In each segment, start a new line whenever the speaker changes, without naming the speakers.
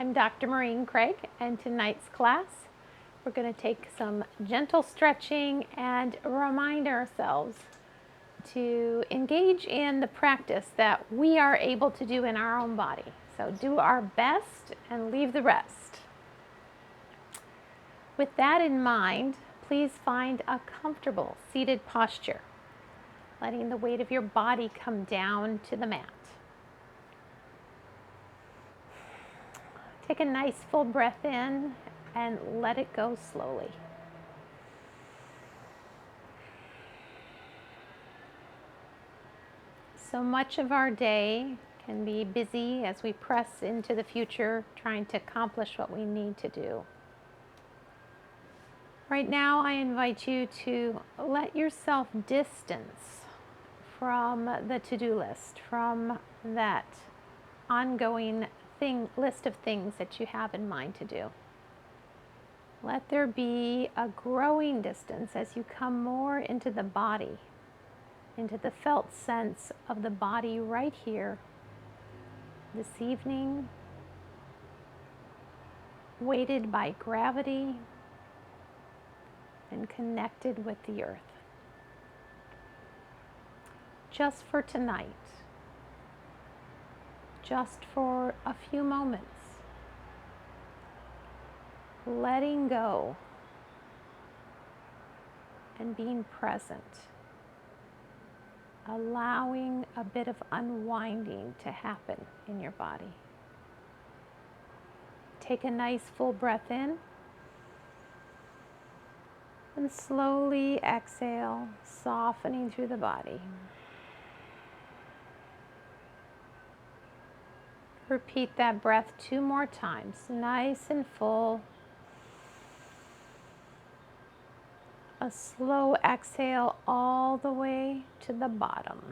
I'm Dr. Maureen Craig, and tonight's class we're going to take some gentle stretching and remind ourselves to engage in the practice that we are able to do in our own body. So do our best and leave the rest. With that in mind, please find a comfortable seated posture, letting the weight of your body come down to the mat. Take a nice full breath in and let it go slowly. So much of our day can be busy as we press into the future, trying to accomplish what we need to do. Right now, I invite you to let yourself distance from the to-do list, from that ongoing list of things that you have in mind to do. Let there be a growing distance as you come more into the body, into the felt sense of the body right here, this evening, weighted by gravity and connected with the earth. Just for tonight, just for a few moments, letting go and being present, allowing a bit of unwinding to happen in your body. Take a nice full breath in and slowly exhale, softening through the body. Repeat that breath 2 more times, nice and full. A slow exhale all the way to the bottom.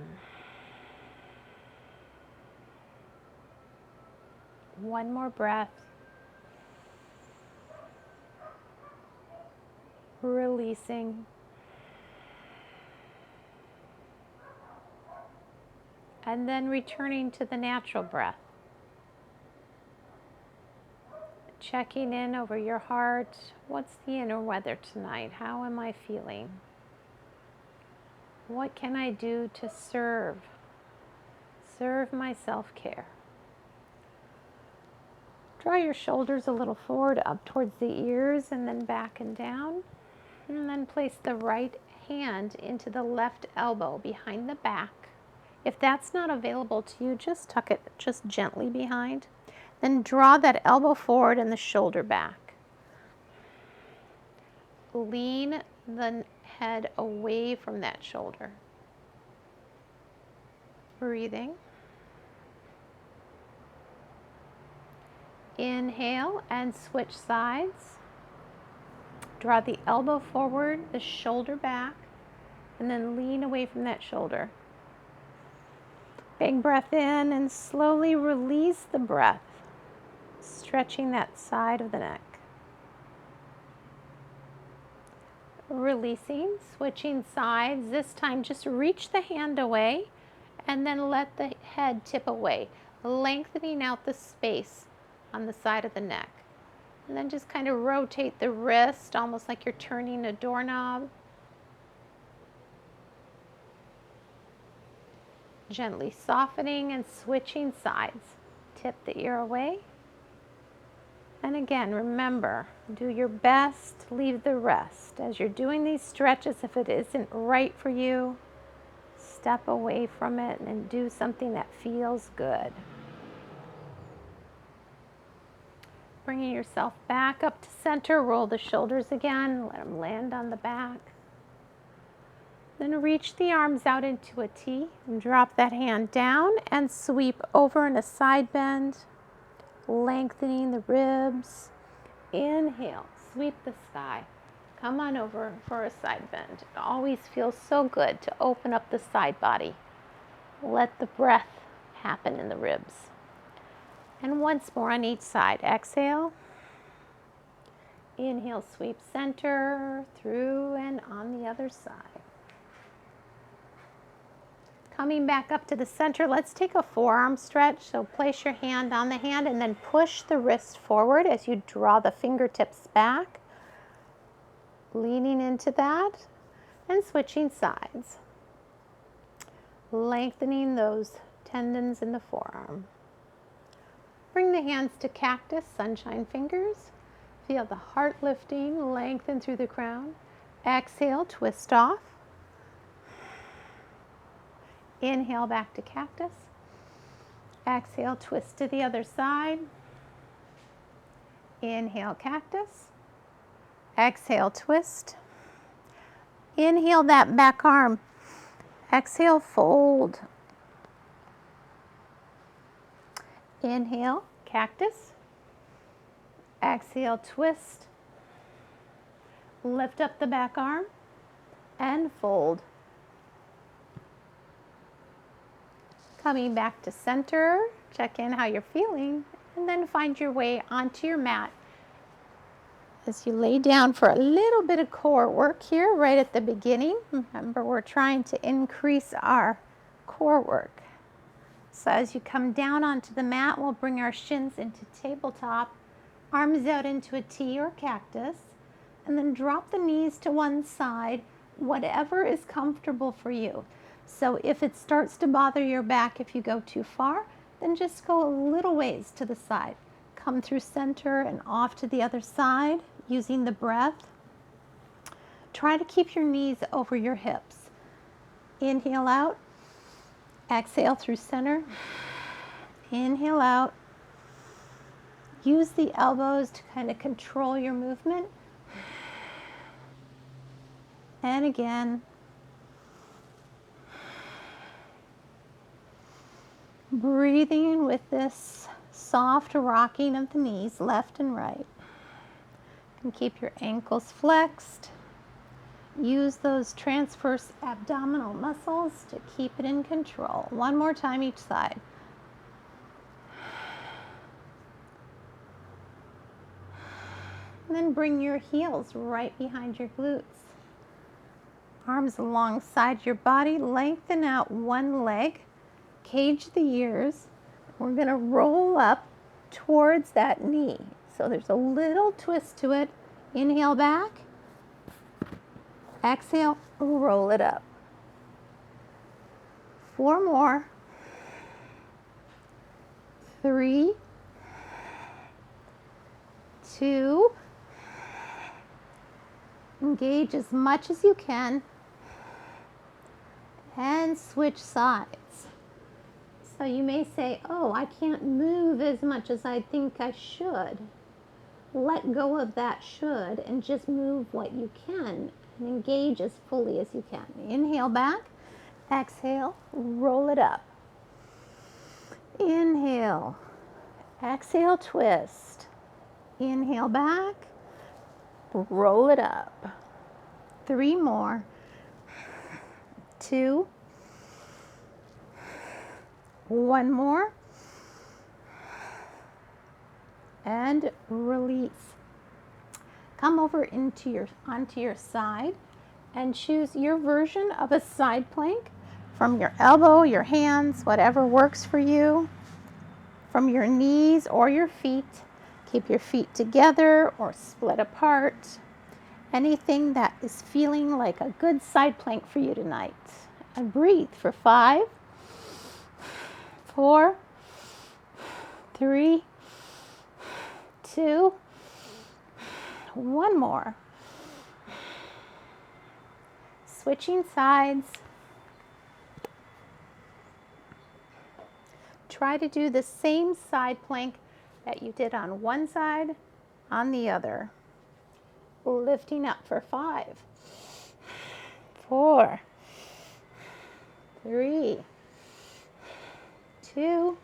One more breath. Releasing. And then returning to the natural breath. Checking in over your heart. What's the inner weather tonight? How am I feeling? What can I do to serve my self-care? Draw your shoulders a little forward, up towards the ears, and then back and down. And then place the right hand into the left elbow behind the back. If that's not available to you, just tuck it just gently behind. Then draw that elbow forward and the shoulder back. Lean the head away from that shoulder. Breathing. Inhale and switch sides. Draw the elbow forward, the shoulder back, and then lean away from that shoulder. Big breath in and slowly release the breath, stretching that side of the neck. Releasing, switching sides. This time just reach the hand away and then let the head tip away, lengthening out the space on the side of the neck. And then just kind of rotate the wrist, almost like you're turning a doorknob. Gently softening and switching sides. Tip the ear away. And again, remember, do your best, leave the rest. As you're doing these stretches, if it isn't right for you, step away from it and do something that feels good. Bringing yourself back up to center, roll the shoulders again, let them land on the back. Then reach the arms out into a T and drop that hand down and sweep over in a side bend, lengthening the ribs. Inhale, sweep the sky. Come on over for a side bend. It always feels so good to open up the side body. Let the breath happen in the ribs. And once more on each side. Exhale. Inhale, sweep center, through and on the other side. Coming back up to the center, let's take a forearm stretch. So place your hand on the hand and then push the wrist forward as you draw the fingertips back, leaning into that and switching sides, lengthening those tendons in the forearm. Bring the hands to cactus, sunshine fingers. Feel the heart lifting, lengthen through the crown. Exhale, twist off. Inhale back to cactus. Exhale, twist to the other side. Inhale, cactus. Exhale, twist. Inhale that back arm. Exhale, fold. Inhale, cactus. Exhale, twist. Lift up the back arm and fold. Coming back to center, check in how you're feeling, and then find your way onto your mat as you lay down for a little bit of core work here right at the beginning. Remember, we're trying to increase our core work. So as you come down onto the mat, we'll bring our shins into tabletop, arms out into a T or cactus, and then drop the knees to one side, whatever is comfortable for you. So if it starts to bother your back if you go too far, then just go a little ways to the side. Come through center and off to the other side using the breath. Try to keep your knees over your hips. Inhale out. Exhale through center. Inhale out. Use the elbows to kind of control your movement. And again. Breathing with this soft rocking of the knees left and right. And keep your ankles flexed. Use those transverse abdominal muscles to keep it in control. One more time each side. And then bring your heels right behind your glutes. Arms alongside your body. Lengthen out one leg. Cage the ears. We're going to roll up towards that knee. So there's a little twist to it. Inhale back. Exhale, roll it up. 4 more. 3, 2. Engage as much as you can. And switch sides. So you may say, oh, I can't move as much as I think I should. Let go of that should and just move what you can and engage as fully as you can. Inhale back, exhale, roll it up. Inhale, exhale, twist. Inhale back, roll it up. 3 more. 2. 1 more. And release. Come over onto your side and choose your version of a side plank from your elbow, your hands, whatever works for you, from your knees or your feet. Keep your feet together or split apart. Anything that is feeling like a good side plank for you tonight. And breathe for 5, 4, 3, 2, 1 more. Switching sides. Try to do the same side plank that you did on one side, on the other. Lifting up for 5, 4, 3, 2,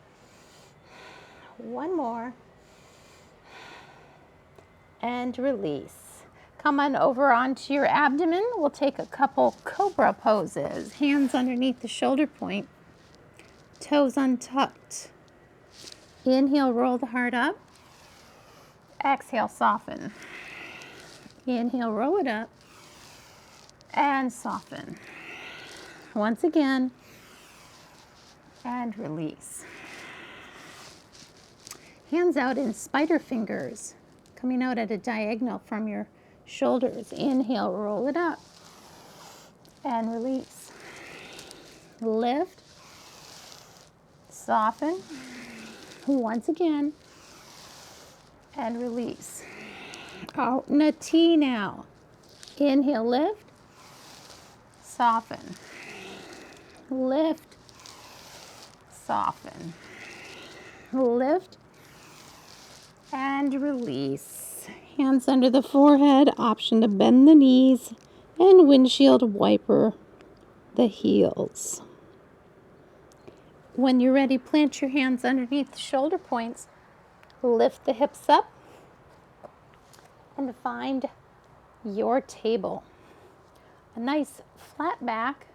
1 more. And release. Come on over onto your abdomen. We'll take a couple cobra poses. Hands underneath the shoulder point. Toes untucked. Inhale, roll the heart up. Exhale, soften. Inhale, roll it up. And soften. Once again. and release. Hands out in spider fingers, coming out at a diagonal from your shoulders. Inhale, roll it up and release. Lift, soften, once again, and release. Out in a T now. Inhale, lift, soften, lift, soften, lift, and release. Hands under the forehead, option to bend the knees, and windshield wiper the heels. When you're ready, plant your hands underneath the shoulder points, lift the hips up, and find your table. A nice flat back.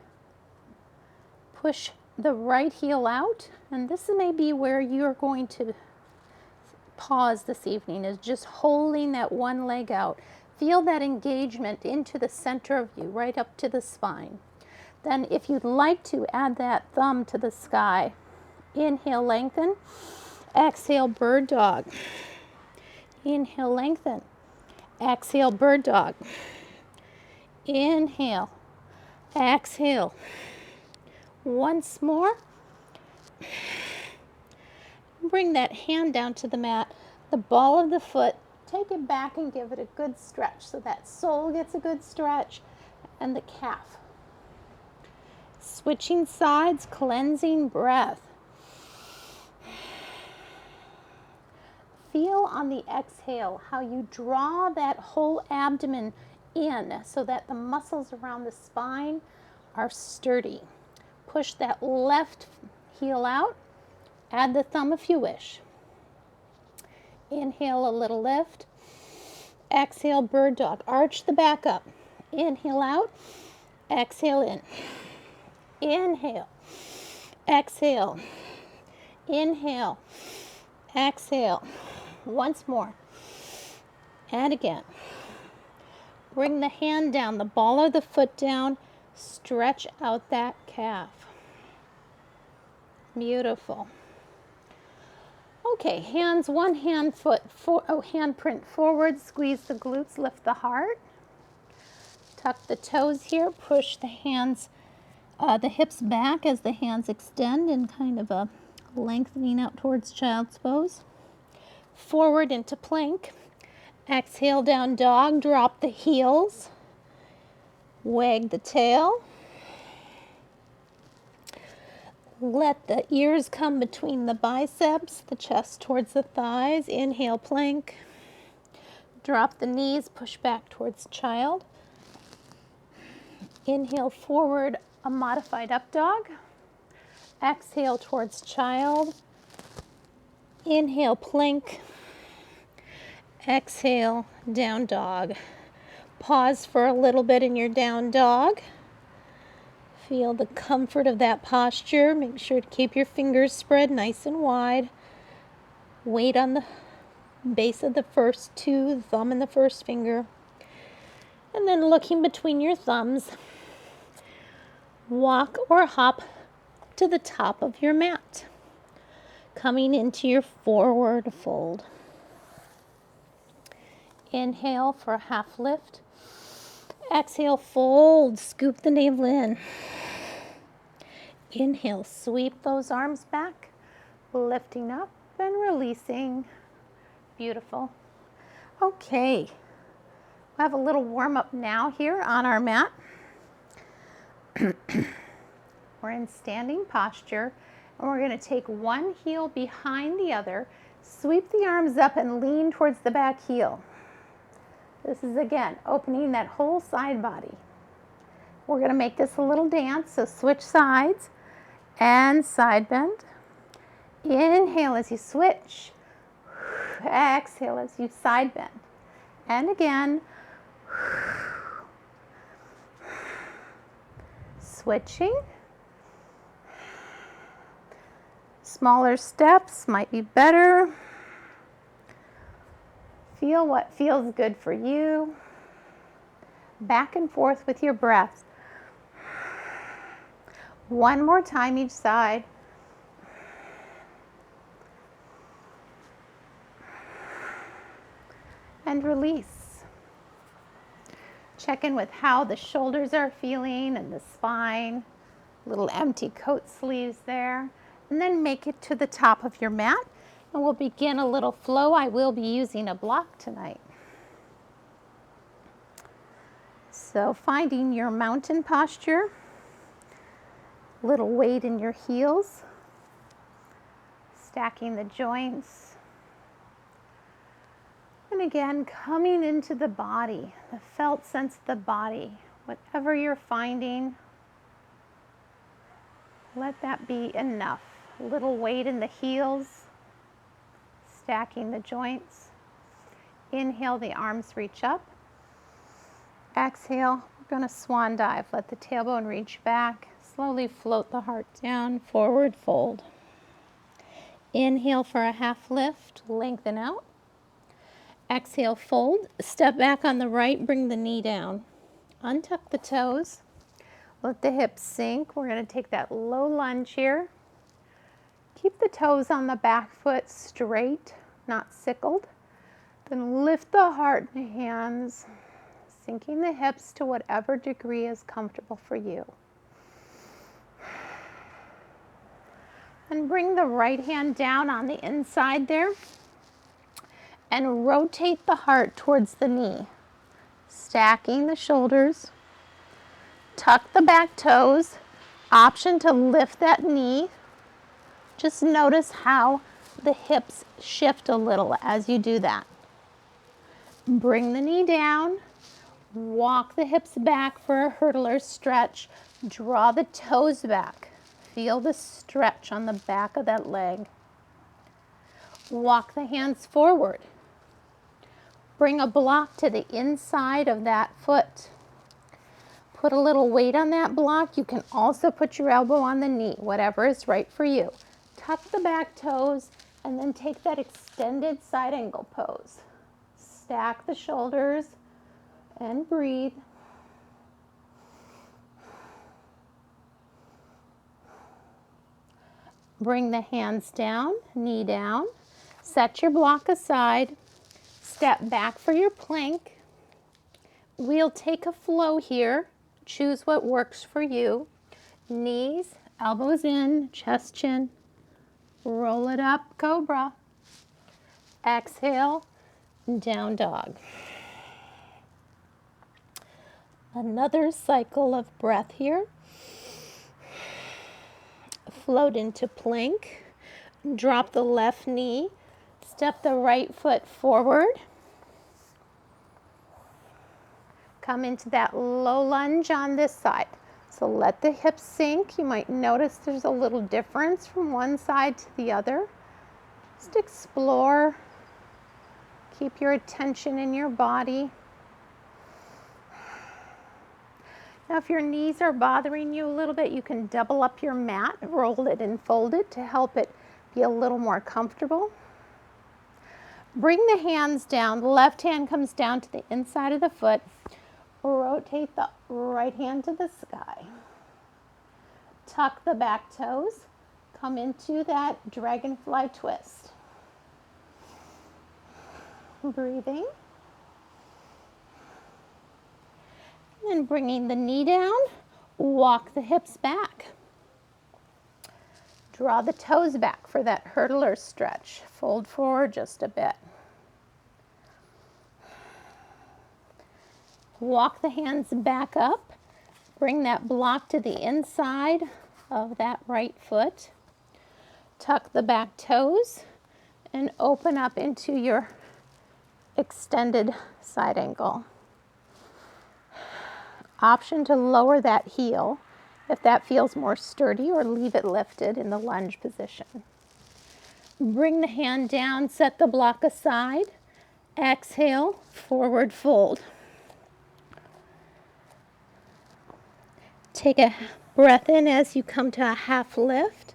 Push the right heel out, and this may be where you're going to pause this evening, is just holding that one leg out. Feel that engagement into the center of you, right up to the spine. Then if you'd like to, add that thumb to the sky. Inhale, lengthen. Exhale, bird dog. Inhale, lengthen. Exhale, bird dog. Inhale, exhale. Once more. Bring that hand down to the mat, the ball of the foot. Take it back and give it a good stretch so that sole gets a good stretch and the calf. Switching sides, cleansing breath. Feel on the exhale how you draw that whole abdomen in so that the muscles around the spine are sturdy. Push that left heel out. Add the thumb if you wish. Inhale, a little lift. Exhale, bird dog. Arch the back up. Inhale out. Exhale in. Inhale. Exhale. Inhale. Exhale. Once more. And again. Bring the hand down, the ball of the foot down. Stretch out that calf. Beautiful. Okay, hands, one hand, hand print forward, squeeze the glutes, lift the heart. Tuck the toes here, push the hands, the hips back as the hands extend in kind of a lengthening out towards child's pose. Forward into plank. Exhale, down dog, drop the heels. Wag the tail. Let the ears come between the biceps, the chest towards the thighs. Inhale, plank. Drop the knees, push back towards child. Inhale, forward, a modified up dog. Exhale towards child. Inhale, plank. Exhale, down dog. Pause for a little bit in your down dog. Feel the comfort of that posture. Make sure to keep your fingers spread nice and wide. Weight on the base of the first two, the thumb and the first finger. And then looking between your thumbs, walk or hop to the top of your mat. Coming into your forward fold. Inhale for a half lift. Exhale, fold, scoop the navel in. Inhale, sweep those arms back, lifting up and releasing. Beautiful. Okay, we'll have a little warm up now here on our mat. We're in standing posture, and we're going to take one heel behind the other, sweep the arms up and lean towards the back heel. This is, again, opening that whole side body. We're going to make this a little dance, so switch sides and side bend. Inhale as you switch. Exhale as you side bend. And again. Switching. Smaller steps might be better. Feel what feels good for you. Back and forth with your breath. One more time each side. and release. Check in with how the shoulders are feeling and the spine, little empty coat sleeves there, and then make it to the top of your mat, and we'll begin a little flow. I will be using a block tonight. So finding your mountain posture, little weight in your heels, stacking the joints, and again coming into the body, the felt sense of the body. Whatever you're finding, let that be enough. A little weight in the heels, stacking the joints. Inhale, the arms reach up. Exhale, we're going to swan dive. Let the tailbone reach back. Slowly float the heart down, forward fold. Inhale for a half lift, lengthen out. Exhale, fold. Step back on the right, bring the knee down. Untuck the toes. Let the hips sink. We're going to take that low lunge here. Keep the toes on the back foot straight, not sickled. Then lift the heart and hands, sinking the hips to whatever degree is comfortable for you. And bring the right hand down on the inside there and rotate the heart towards the knee, stacking the shoulders. Tuck the back toes, option to lift that knee. Just notice how the hips shift a little as you do that. Bring the knee down, walk the hips back for a hurdler stretch, draw the toes back. Feel the stretch on the back of that leg. Walk the hands forward. Bring a block to the inside of that foot. Put a little weight on that block. You can also put your elbow on the knee, whatever is right for you. Tuck the back toes and then take that extended side angle pose. Stack the shoulders and breathe. Bring the hands down, knee down. Set your block aside. Step back for your plank. We'll take a flow here. Choose what works for you. Knees, elbows in, chest, chin. Roll it up, cobra. Exhale, down dog. Another cycle of breath here. Float into plank. Drop the left knee. Step the right foot forward. Come into that low lunge on this side. So let the hips sink. You might notice there's a little difference from one side to the other. Just explore. Keep your attention in your body. Now, if your knees are bothering you a little bit, you can double up your mat, roll it and fold it to help it be a little more comfortable. Bring the hands down. The left hand comes down to the inside of the foot. Rotate the right hand to the sky. Tuck the back toes. Come into that dragonfly twist. Breathing. And bringing the knee down, walk the hips back. Draw the toes back for that hurdler stretch. Fold forward just a bit. Walk the hands back up. Bring that block to the inside of that right foot. Tuck the back toes and open up into your extended side angle. Option to lower that heel if that feels more sturdy, or leave it lifted in the lunge position. Bring the hand down, set the block aside. Exhale, forward fold. Take a breath in as you come to a half lift.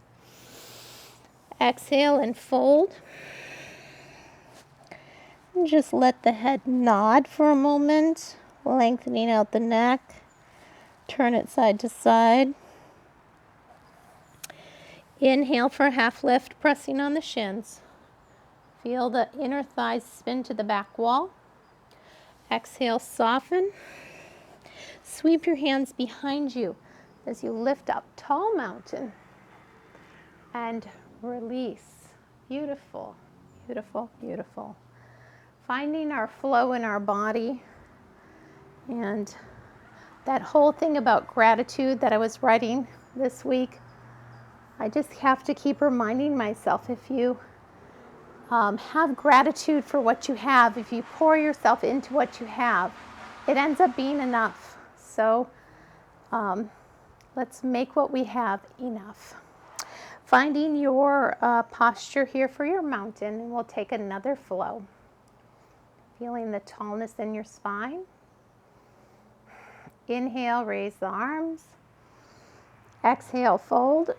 Exhale and fold. And just let the head nod for a moment, lengthening out the neck. Turn it side to side. Inhale for a half lift, pressing on the shins. Feel the inner thighs spin to the back wall. Exhale, soften. Sweep your hands behind you as you lift up, tall mountain. And release. Beautiful, beautiful, beautiful. Finding our flow in our body. And that whole thing about gratitude that I was writing this week, I just have to keep reminding myself, if you have gratitude for what you have, if you pour yourself into what you have, it ends up being enough. So let's make what we have enough. Finding your posture here for your mountain, and we'll take another flow. Feeling the tallness in your spine. Inhale, raise the arms. Exhale, fold.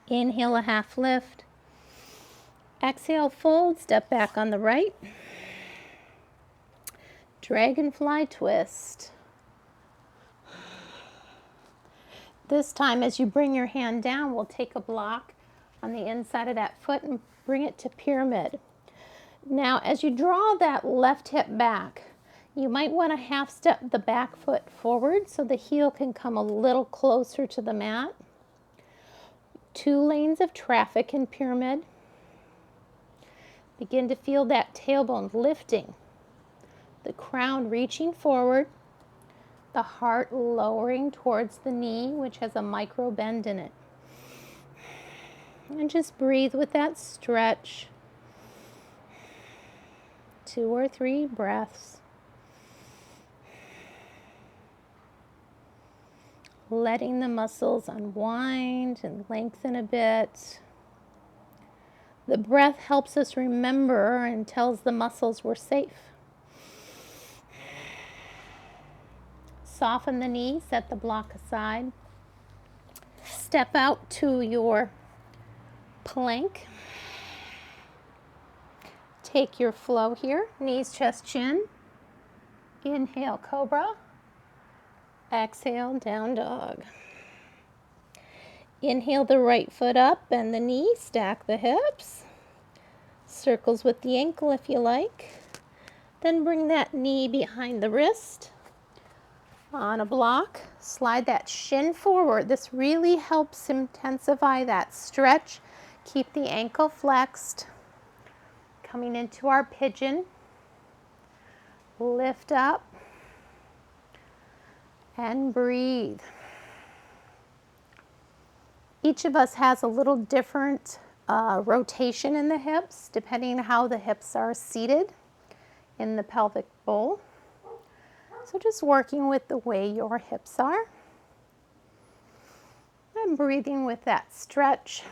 Inhale, a half lift. Exhale, fold, step back on the right. Dragonfly twist. This time, as you bring your hand down, we'll take a block on the inside of that foot and bring it to pyramid. Now, as you draw that left hip back, you might want to half step the back foot forward so the heel can come a little closer to the mat. 2 lanes of traffic in pyramid. Begin to feel that tailbone lifting, the crown reaching forward, the heart lowering towards the knee, which has a micro bend in it. And just breathe with that stretch. 2 or 3 breaths. Letting the muscles unwind and lengthen a bit. The breath helps us remember and tells the muscles we're safe. Soften the knee, set the block aside. Step out to your plank. Take your flow here, knees, chest, chin. Inhale, cobra. Exhale, down dog. Inhale the right foot up, bend the knee, stack the hips. Circles with the ankle if you like. Then bring that knee behind the wrist. On a block, slide that shin forward. This really helps intensify that stretch. Keep the ankle flexed. Coming into our pigeon. Lift up. And breathe. Each of us has a little different rotation in the hips, depending on how the hips are seated in the pelvic bowl. So just working with the way your hips are. And breathing with that stretch.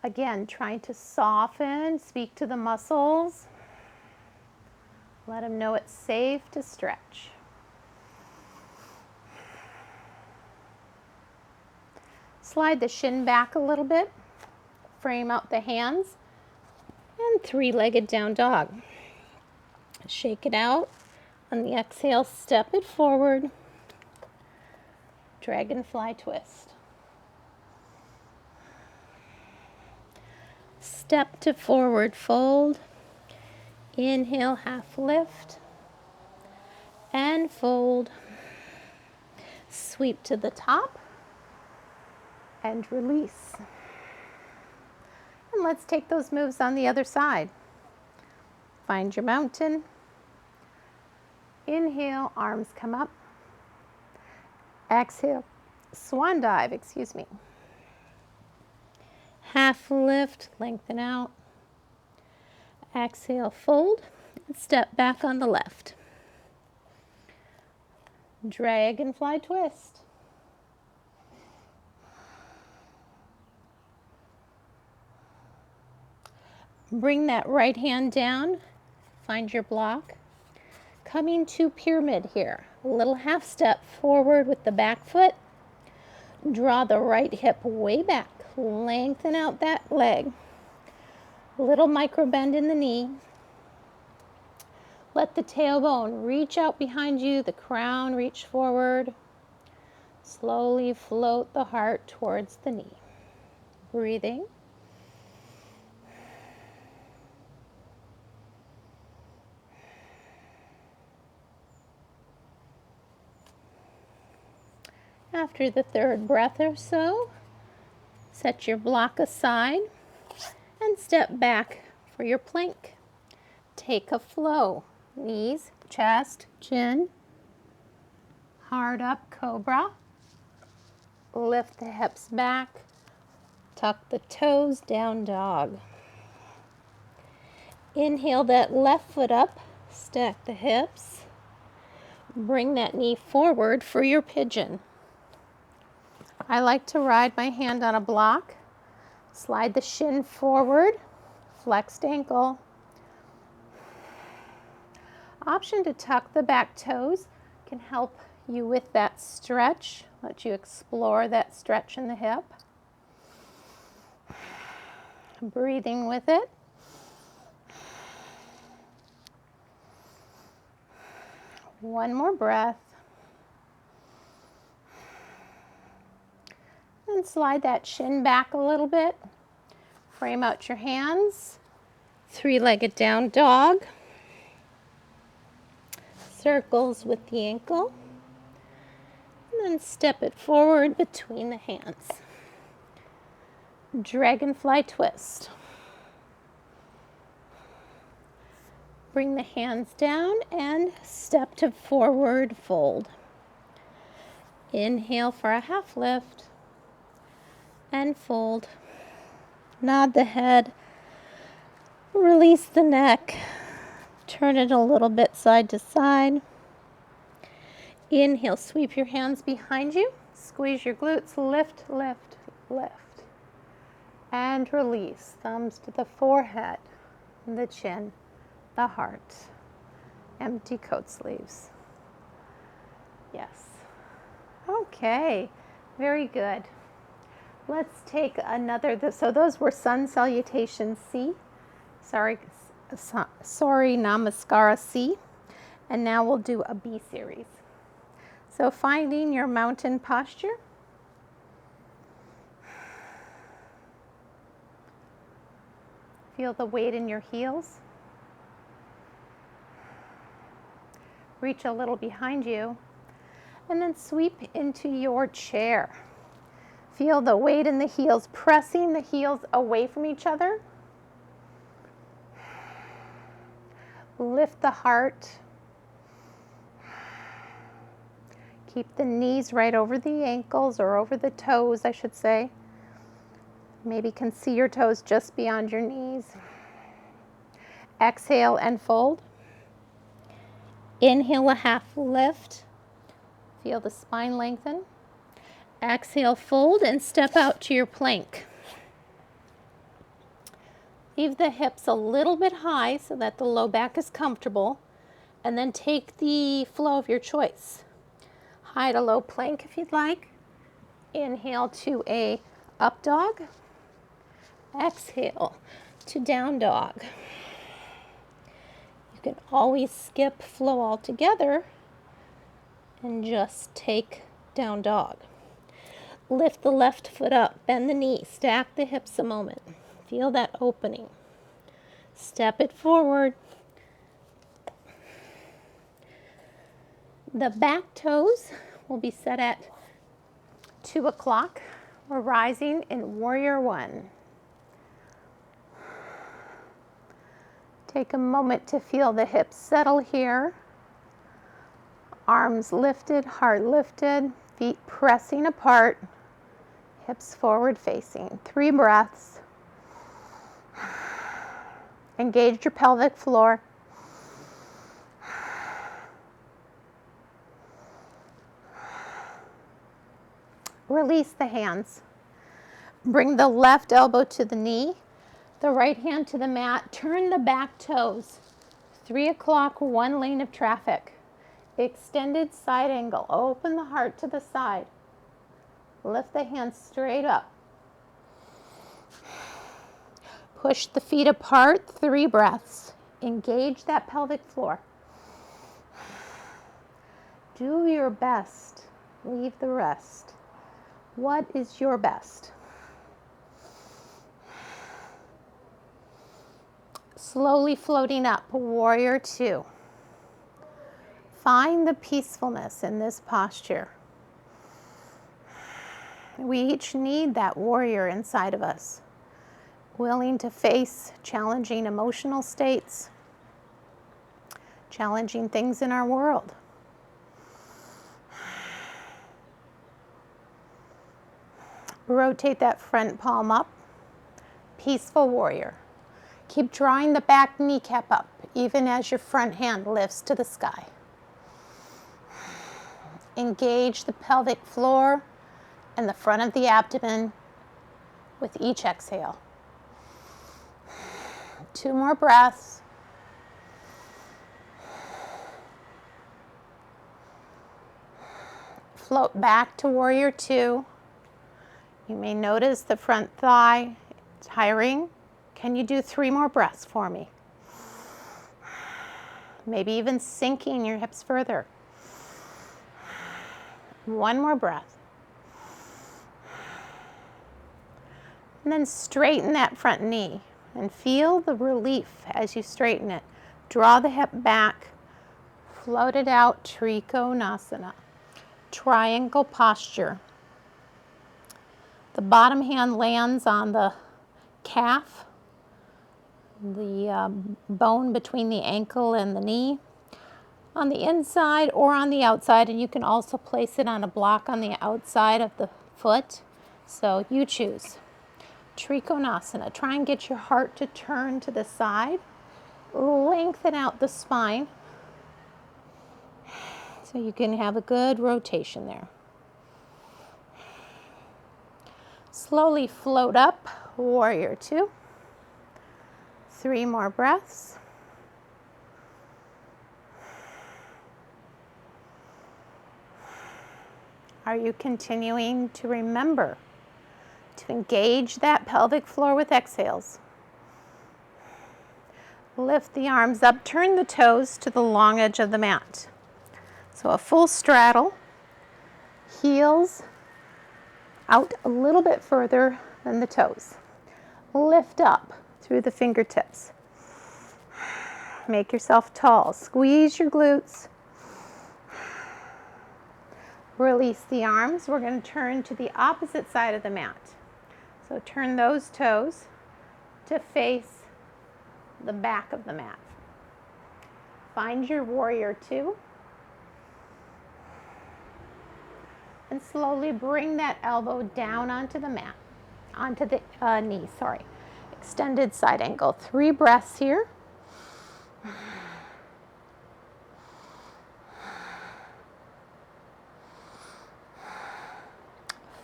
Again, trying to soften, speak to the muscles. Let them know it's safe to stretch. Slide the shin back a little bit. Frame out the hands. And 3-legged down dog. Shake it out. On the exhale, step it forward. Dragonfly twist. Step to forward fold. Inhale, half lift. And fold. Sweep to the top. And release. And let's take those moves on the other side. Find your mountain. Inhale, arms come up. Exhale, swan dive, excuse me. Half lift, lengthen out. Exhale, fold, and step back on the left. Dragonfly twist. Bring that right hand down, find your block. Coming to pyramid here, a little half step forward with the back foot. Draw the right hip way back, lengthen out that leg. Little micro bend in the knee. Let the tailbone reach out behind you, the crown reach forward. Slowly float the heart towards the knee. Breathing. After the third breath or so, set your block aside and step back for your plank. Take a flow. Knees, chest, chin. Hard up, cobra. Lift the hips back. Tuck the toes, down dog. Inhale that left foot up. Stack the hips. Bring that knee forward for your pigeon. I like to ride my hand on a block. Slide the shin forward. Flexed ankle. Option to tuck the back toes can help you with that stretch. Let you explore that stretch in the hip. Breathing with it. One more breath. And slide that shin back a little bit. Frame out your hands. Three-legged down dog. Circles with the ankle. And then step it forward between the hands. Dragonfly twist. Bring the hands down and step to forward fold. Inhale for a half lift and fold. Nod the head. Release the neck. Turn it a little bit side to side. Inhale, sweep your hands behind you. Squeeze your glutes. Lift, lift, lift. And release. Thumbs to the forehead, the chin, the heart. Empty coat sleeves. Yes. Okay, very good. Let's take another, so those were Sun Salutation C. Sorry, Namaskara C. And now we'll do a B series. So finding your mountain posture. Feel the weight in your heels. Reach a little behind you. And then sweep into your chair. Feel the weight in the heels, pressing the heels away from each other. Lift the heart. Keep the knees right over the ankles, or over the toes, I should say. Maybe can see your toes just beyond your knees. Exhale and fold. Inhale a half lift. Feel the spine lengthen. Exhale, fold and step out to your plank. Leave the hips a little bit high so that the low back is comfortable, and then take the flow of your choice. High to low plank if you'd like. Inhale to a up dog. Exhale to down dog. You can always skip flow altogether and just take down dog. Lift the left foot up, bend the knee, stack the hips a moment. Feel that opening. Step it forward. The back toes will be set at 2 o'clock. We're rising in Warrior One. Take a moment to feel the hips settle here. Arms lifted, heart lifted, feet pressing apart, hips forward facing. 3 breaths. Engage your pelvic floor. Release the hands. Bring the left elbow to the knee, the right hand to the mat. Turn the back toes. 3 o'clock, 1 lane of traffic. Extended side angle. Open the heart to the side. Lift the hands straight up. Push the feet apart. 3 breaths. Engage that pelvic floor. Do your best. Leave the rest. What is your best? Slowly floating up, Warrior Two. Find the peacefulness in this posture. We each need that warrior inside of us, willing to face challenging emotional states, challenging things in our world. Rotate that front palm up. Peaceful warrior. Keep drawing the back kneecap up, even as your front hand lifts to the sky. Engage the pelvic floor and the front of the abdomen with each exhale. 2 more breaths. Float back to warrior 2. You may notice the front thigh tiring. Can you do 3 more breaths for me? Maybe even sinking your hips further. 1 more breath. And then straighten that front knee and feel the relief as you straighten it. Draw the hip back, float it out, Trikonasana, triangle posture. The bottom hand lands on the calf, the bone between the ankle and the knee, on the inside or on the outside, and you can also place it on a block on the outside of the foot, so you choose. Trikonasana. Try and get your heart to turn to the side. Lengthen out the spine so you can have a good rotation there. Slowly float up, warrior 2. 3 more breaths. Are you continuing to remember to engage that pelvic floor with exhales? Lift the arms up, turn the toes to the long edge of the mat. So a full straddle, heels out a little bit further than the toes. Lift up through the fingertips. Make yourself tall. Squeeze your glutes. Release the arms. We're going to turn to the opposite side of the mat. So turn those toes to face the back of the mat. Find your warrior 2. And slowly bring that elbow down onto the mat, onto the knee, sorry. Extended side angle. 3 breaths here.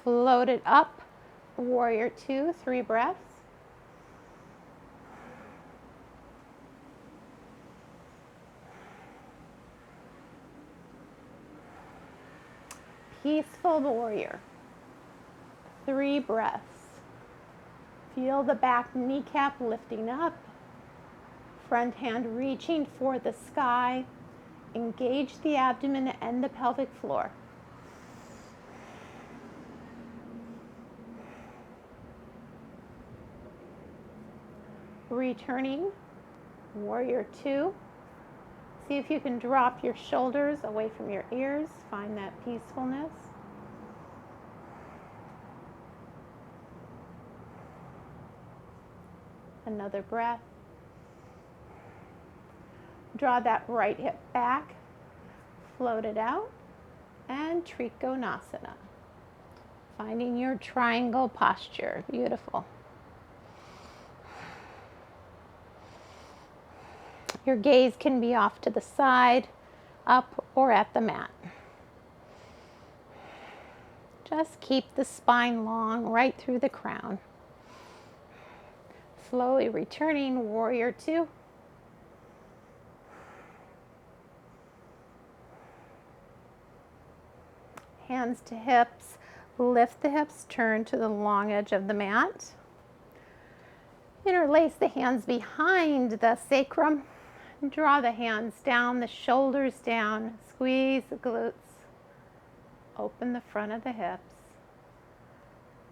Float it up, warrior 2, 3 breaths. Peaceful warrior, 3 breaths. Feel the back kneecap lifting up, front hand reaching for the sky. Engage the abdomen and the pelvic floor. Returning, warrior 2. See if you can drop your shoulders away from your ears. Find that peacefulness. Another breath. Draw that right hip back. Float it out. And Trikonasana. Finding your triangle posture. Beautiful. Your gaze can be off to the side, up, or at the mat. Just keep the spine long right through the crown. Slowly returning, warrior 2. Hands to hips, lift the hips, turn to the long edge of the mat. Interlace the hands behind the sacrum. Draw the hands down, the shoulders down, squeeze the glutes, open the front of the hips,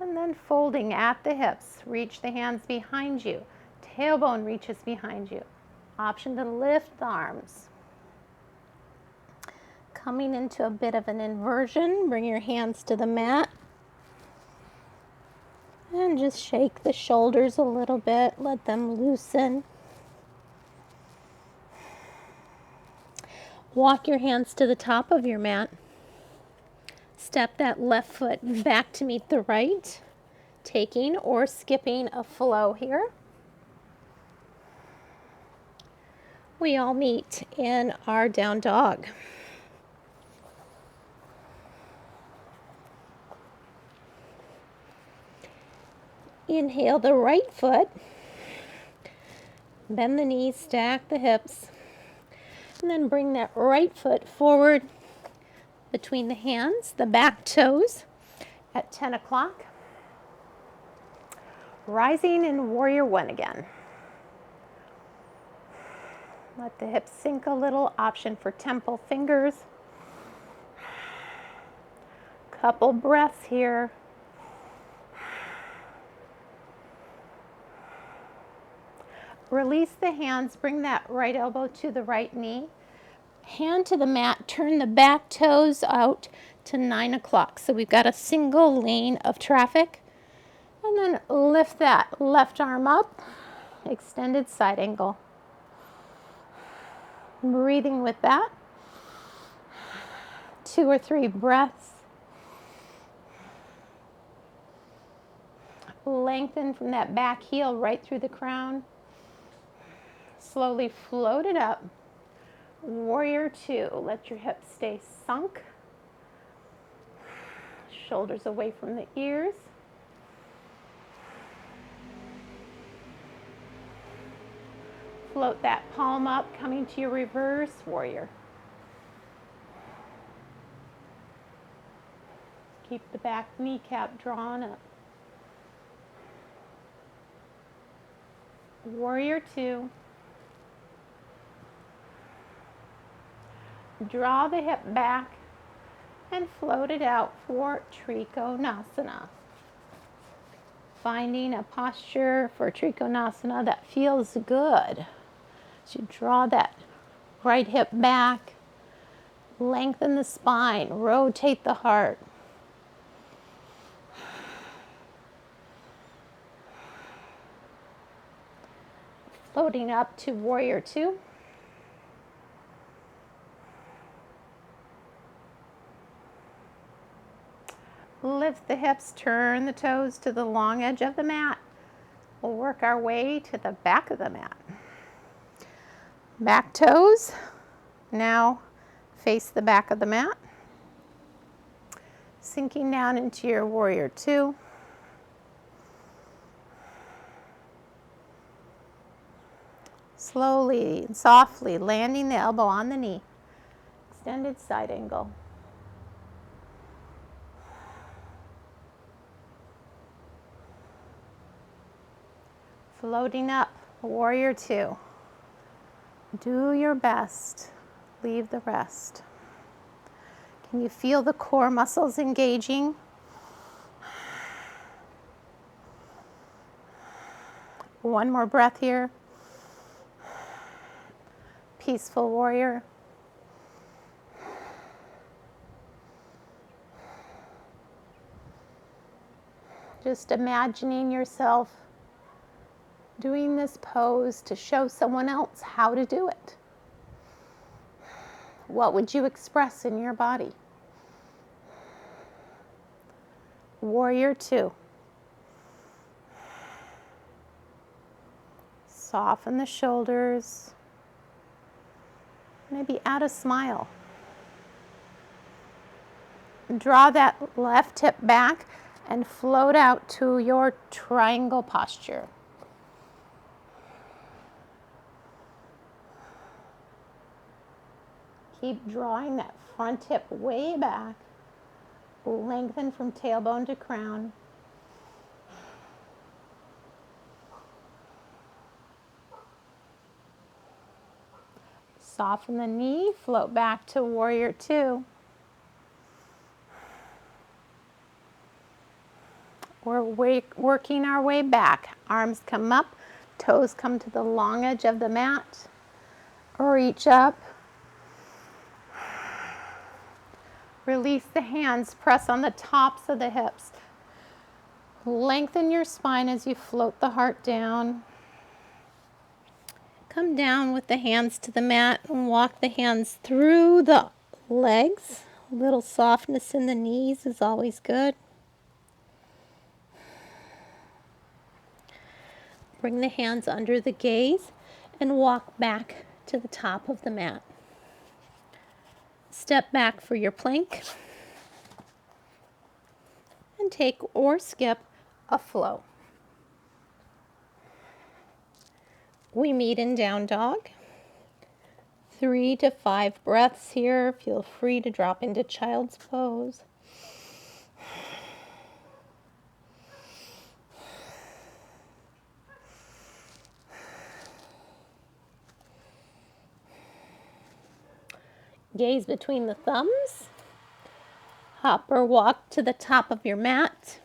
and then folding at the hips, reach the hands behind you, tailbone reaches behind you. Option to lift the arms. Coming into a bit of an inversion, bring your hands to the mat. And just shake the shoulders a little bit, let them loosen. Walk your hands to the top of your mat. Step that left foot back to meet the right, taking or skipping a flow here. We all meet in our down dog. Inhale the right foot, bend the knees, stack the hips, and then bring that right foot forward between the hands, the back toes at 10 o'clock. Rising in warrior one again. Let the hips sink a little, option for temple fingers. Couple breaths here. Release the hands, bring that right elbow to the right knee. Hand to the mat, turn the back toes out to 9 o'clock. So we've got a single lane of traffic. And then lift that left arm up, extended side angle. Breathing with that. 2 or 3 breaths. Lengthen from that back heel right through the crown. Slowly float it up. Warrior two. Let your hips stay sunk. Shoulders away from the ears. Float that palm up, coming to your reverse warrior. Keep the back kneecap drawn up. Warrior two. Draw the hip back and float it out for Trikonasana. Finding a posture for Trikonasana that feels good. So you draw that right hip back, lengthen the spine, rotate the heart. Floating up to warrior two. Lift the hips, turn the toes to the long edge of the mat. We'll work our way to the back of the mat. Back toes now face the back of the mat. Sinking down into your warrior two. Slowly and softly landing the elbow on the knee. Extended side angle. Floating up, warrior two. Do your best, leave the rest. Can you feel the core muscles engaging? One more breath here. Peaceful warrior. Just imagining yourself doing this pose to show someone else how to do it. What would you express in your body? Warrior two. Soften the shoulders. Maybe add a smile. Draw that left hip back and float out to your triangle posture. Keep drawing that front hip way back. Lengthen from tailbone to crown. Soften the knee, float back to warrior two. We're working our way back. Arms come up, toes come to the long edge of the mat. Reach up. Release the hands, press on the tops of the hips. Lengthen your spine as you float the heart down. Come down with the hands to the mat and walk the hands through the legs. A little softness in the knees is always good. Bring the hands under the gaze and walk back to the top of the mat. Step back for your plank and take or skip a flow. We meet in down dog. 3 to 5 breaths here. Feel free to drop into child's pose. Gaze between the thumbs. Hop or walk to the top of your mat.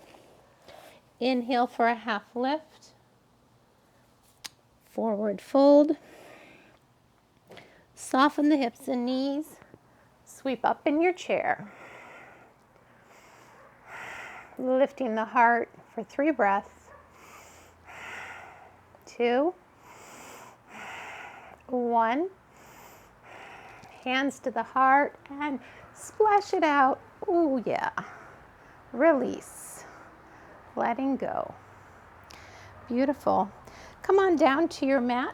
Inhale for a half lift. Forward fold. Soften the hips and knees. Sweep up in your chair. Lifting the heart for 3 breaths. 2, 1. Hands to the heart and splash it out. Ooh, yeah. Release. Letting go. Beautiful. Come on down to your mat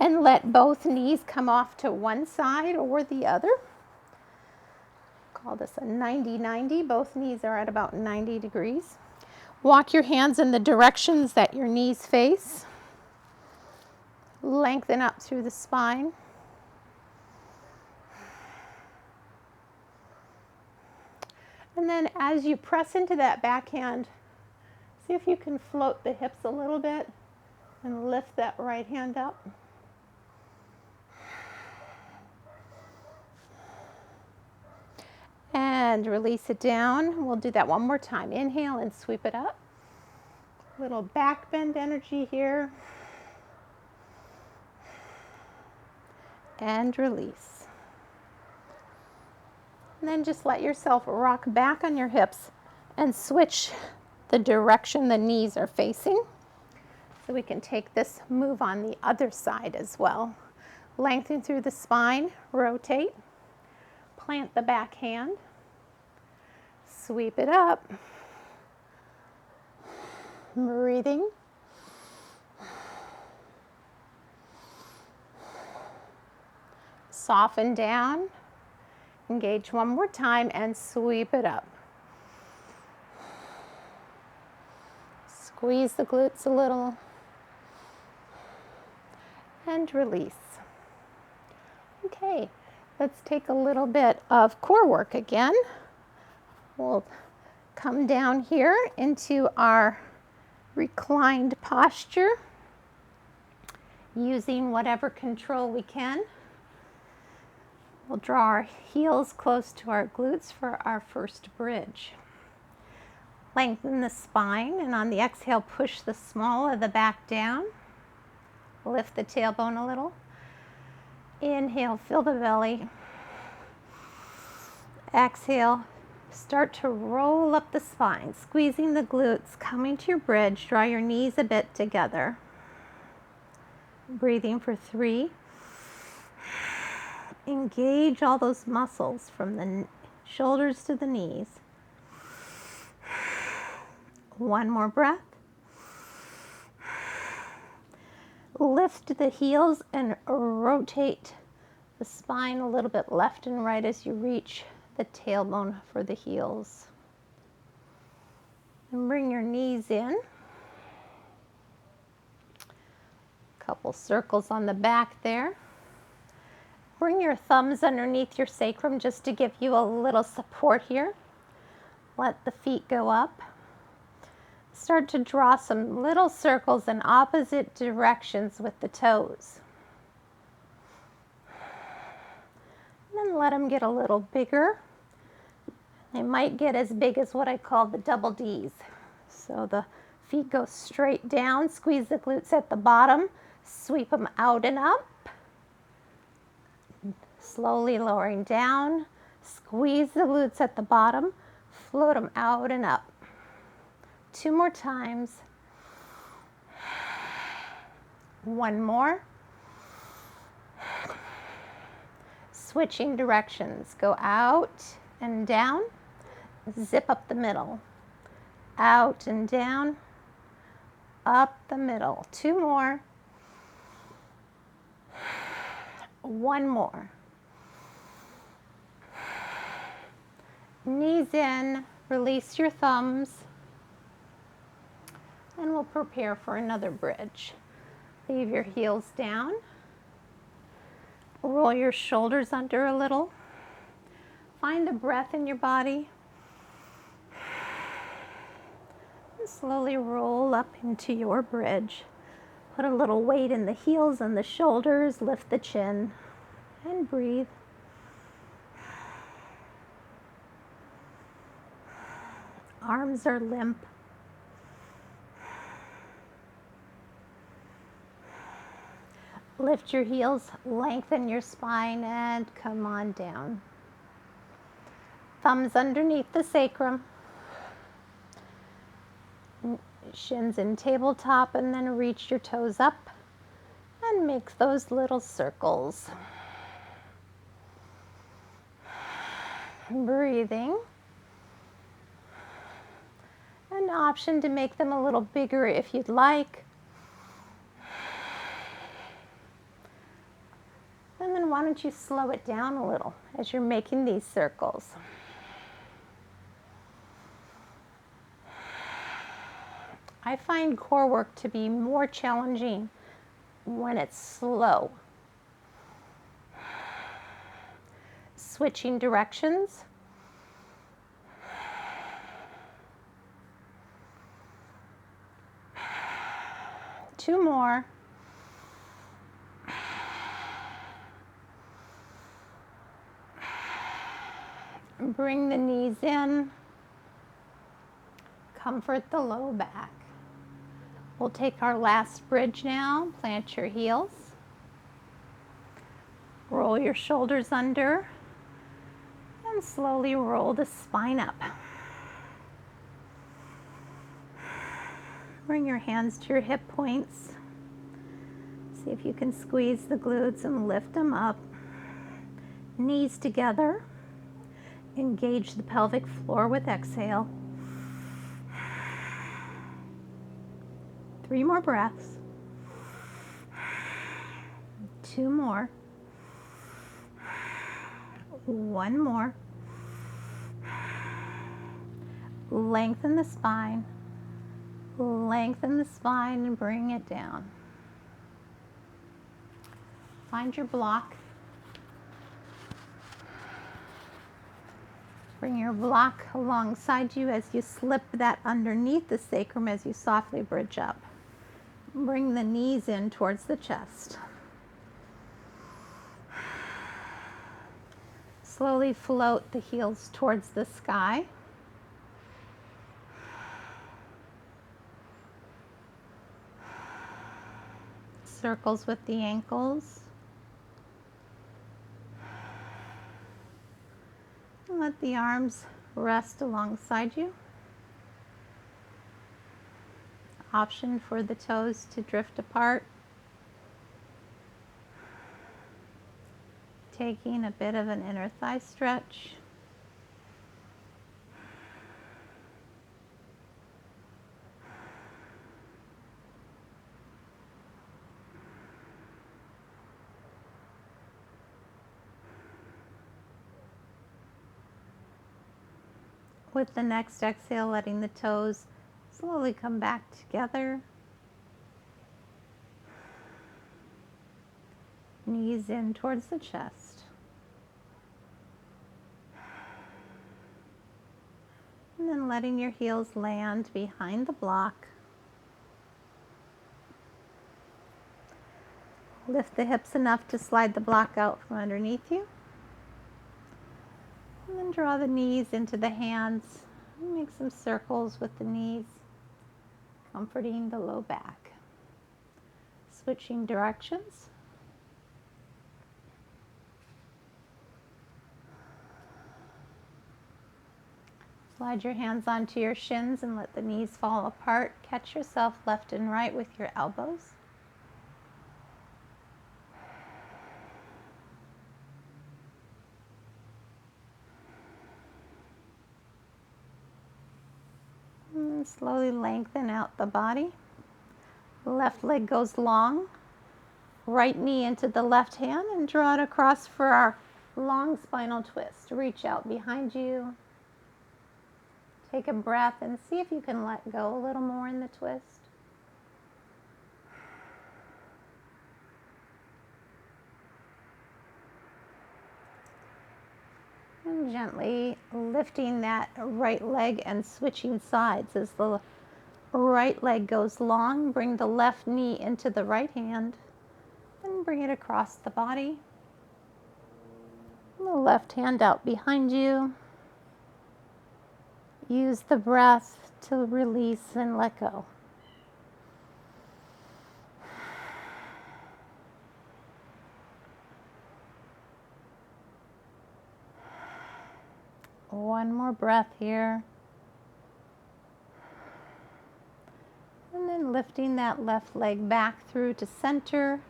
and let both knees come off to one side or the other. Call this a 90-90. Both knees are at about 90 degrees. Walk your hands in the directions that your knees face. Lengthen up through the spine. And then as you press into that backhand, see if you can float the hips a little bit and lift that right hand up. And release it down. We'll do that one more time. Inhale and sweep it up. Little back bend energy here. And release. And then just let yourself rock back on your hips and switch the direction the knees are facing. So we can take this move on the other side as well. Lengthen through the spine, rotate, plant the back hand, sweep it up, breathing. Soften down, engage one more time and sweep it up. Squeeze the glutes a little and release. Okay, let's take a little bit of core work again. We'll come down here into our reclined posture using whatever control we can. We'll draw our heels close to our glutes for our first bridge. Lengthen the spine, and on the exhale, push the small of the back down. Lift the tailbone a little. Inhale, fill the belly. Exhale, start to roll up the spine, squeezing the glutes, coming to your bridge. Draw your knees a bit together. Breathing for 3. Engage all those muscles from the shoulders to the knees. 1 more breath. Lift the heels and rotate the spine a little bit left and right as you reach the tailbone for the heels. And bring your knees in. Couple circles on the back there. Bring your thumbs underneath your sacrum just to give you a little support here. Let the feet go up. Start to draw some little circles in opposite directions with the toes. And then let them get a little bigger. They might get as big as what I call the double D's. So the feet go straight down, squeeze the glutes at the bottom, sweep them out and up. Slowly lowering down, squeeze the glutes at the bottom, Float them out and up. 2 more times. 1 more. Switching directions. Go out and down. Zip up the middle. Out and down. Up the middle. 2 more. 1 more. Knees in, release your thumbs, and we'll prepare for another bridge. Leave your heels down. Roll your shoulders under a little. Find the breath in your body. And slowly roll up into your bridge. Put a little weight in the heels and the shoulders. Lift the chin and breathe. Arms are limp. Lift your heels, lengthen your spine, and come on down. Thumbs underneath the sacrum. Shins in tabletop, and then reach your toes up and make those little circles. Breathing. An option to make them a little bigger if you'd like. And then why don't you slow it down a little as you're making these circles. I find core work to be more challenging when it's slow. Switching directions. Two more. Bring the knees in. Comfort the low back. We'll take our last bridge now. Plant your heels. Roll your shoulders under. And slowly roll the spine up. Bring your hands to your hip points. See if you can squeeze the glutes and lift them up. Knees together. Engage the pelvic floor with exhale. 3 more breaths. 2 more. 1 more. Lengthen the spine. Lengthen the spine and bring it down. Find your block. Bring your block alongside you as you slip that underneath the sacrum as you softly bridge up. Bring the knees in towards the chest. Slowly float the heels towards the sky. Circles with the ankles. Let the arms rest alongside you. Option for the toes to drift apart. Taking a bit of an inner thigh stretch. With the next exhale, letting the toes slowly come back together. Knees in towards the chest. And then letting your heels land behind the block. Lift the hips enough to slide the block out from underneath you. And then draw the knees into the hands. And make some circles with the knees, comforting the low back. Switching directions. Slide your hands onto your shins and let the knees fall apart. Catch yourself left and right with your elbows. And slowly lengthen out the body. Left leg goes long. Right knee into the left hand and draw it across for our long spinal twist. Reach out behind you. Take a breath and see if you can let go a little more in the twist. And gently lifting that right leg and switching sides. As the right leg goes long, bring the left knee into the right hand and bring it across the body. The left hand out behind you. Use the breath to release and let go. One more breath here. And then lifting that left leg back through to center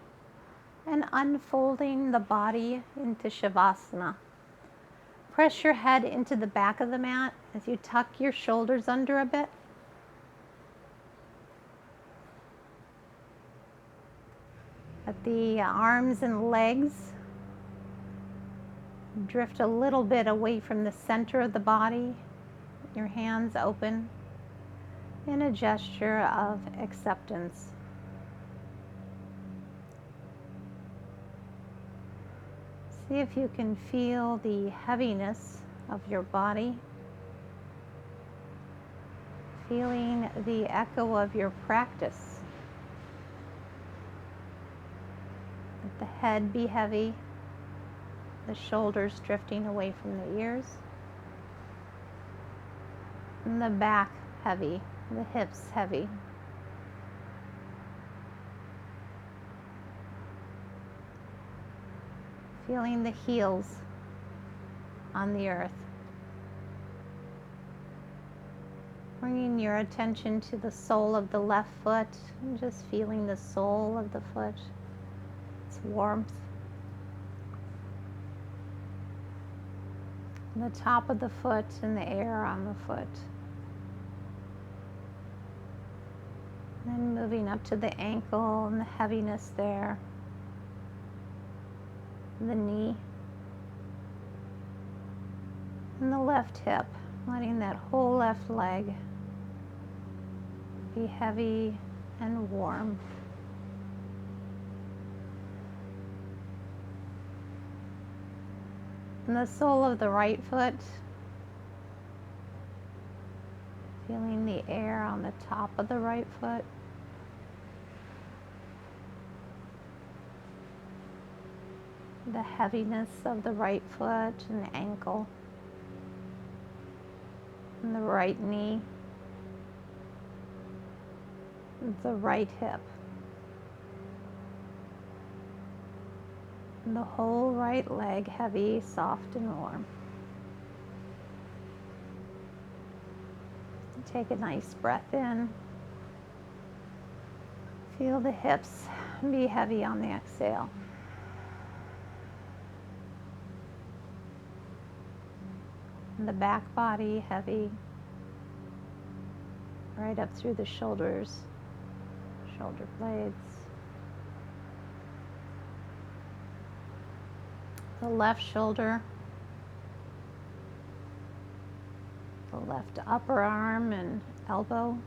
and unfolding the body into Shavasana. Press your head into the back of the mat as you tuck your shoulders under a bit. Let the arms and legs drift a little bit away from the center of the body. Your hands open in a gesture of acceptance. See if you can feel the heaviness of your body, feeling the echo of your practice. Let the head be heavy, the shoulders drifting away from the ears, and the back heavy, the hips heavy. Feeling the heels on the earth. Bringing your attention to the sole of the left foot and just feeling the sole of the foot, its warmth. The top of the foot and the air on the foot. Then moving up to the ankle and the heaviness there. The knee. And the left hip. Letting that whole left leg be heavy and warm. And the sole of the right foot, feeling the air on the top of the right foot. The heaviness of the right foot and the ankle. And the right knee. The right hip. And the whole right leg heavy, soft, and warm. Take a nice breath in. Feel the hips be heavy on the exhale. And the back body heavy. Right up through the shoulders, shoulder blades. The left shoulder, the left upper arm and elbow,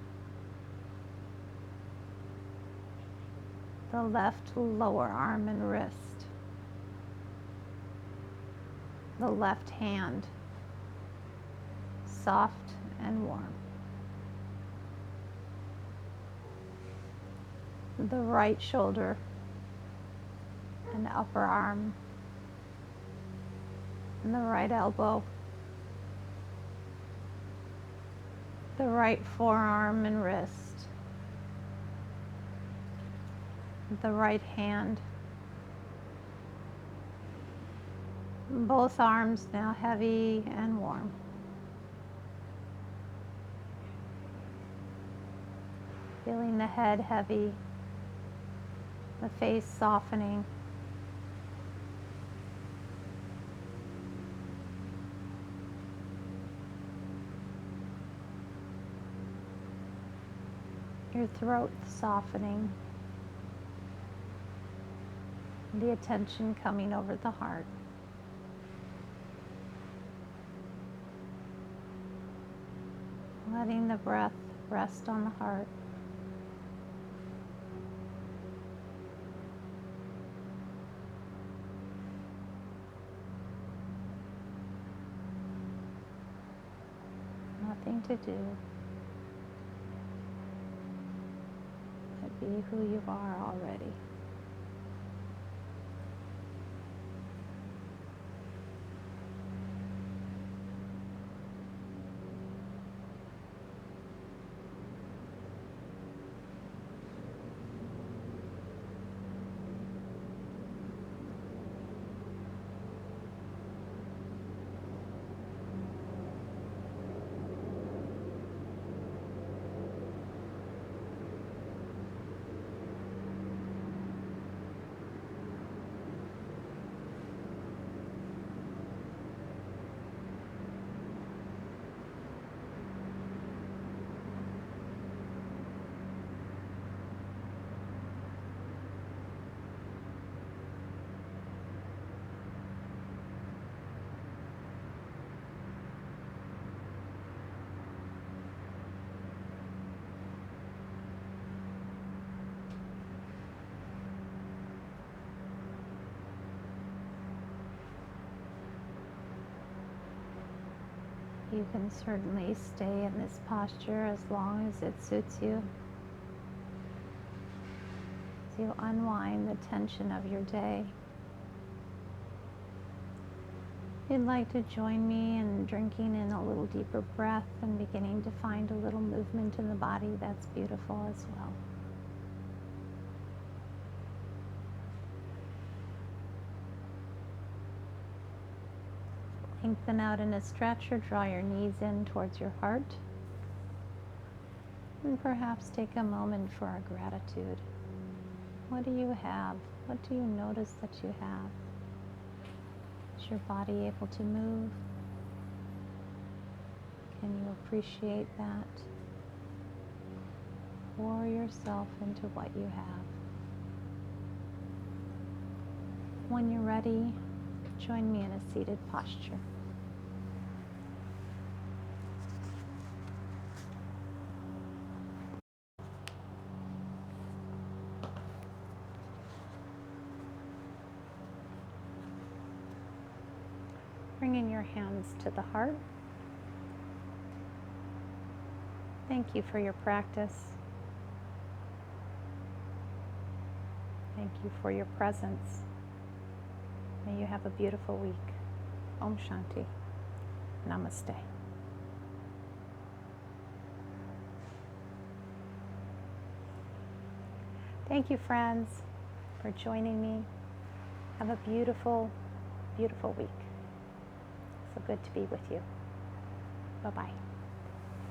the left lower arm and wrist, the left hand, soft and warm, the right shoulder and upper arm, and the right elbow, the right forearm and wrist, the right hand, both arms now heavy and warm. Feeling the head heavy, the face softening. Your throat softening. The attention coming over the heart. Letting the breath rest on the heart. Nothing to do but be who you are already. You can certainly stay in this posture as long as it suits you. As you unwind the tension of your day. If you'd like to join me in drinking in a little deeper breath and beginning to find a little movement in the body, that's beautiful as well. Lengthen out in a stretch or draw your knees in towards your heart. And perhaps take a moment for our gratitude. What do you have? What do you notice that you have? Is your body able to move? Can you appreciate that? Pour yourself into what you have. When you're ready, join me in a seated posture. Bringing your hands to the heart. Thank you for your practice. Thank you for your presence. May you have a beautiful week. Om Shanti. Namaste. Thank you, friends, for joining me. Have a beautiful, beautiful week. So good to be with you. Bye-bye.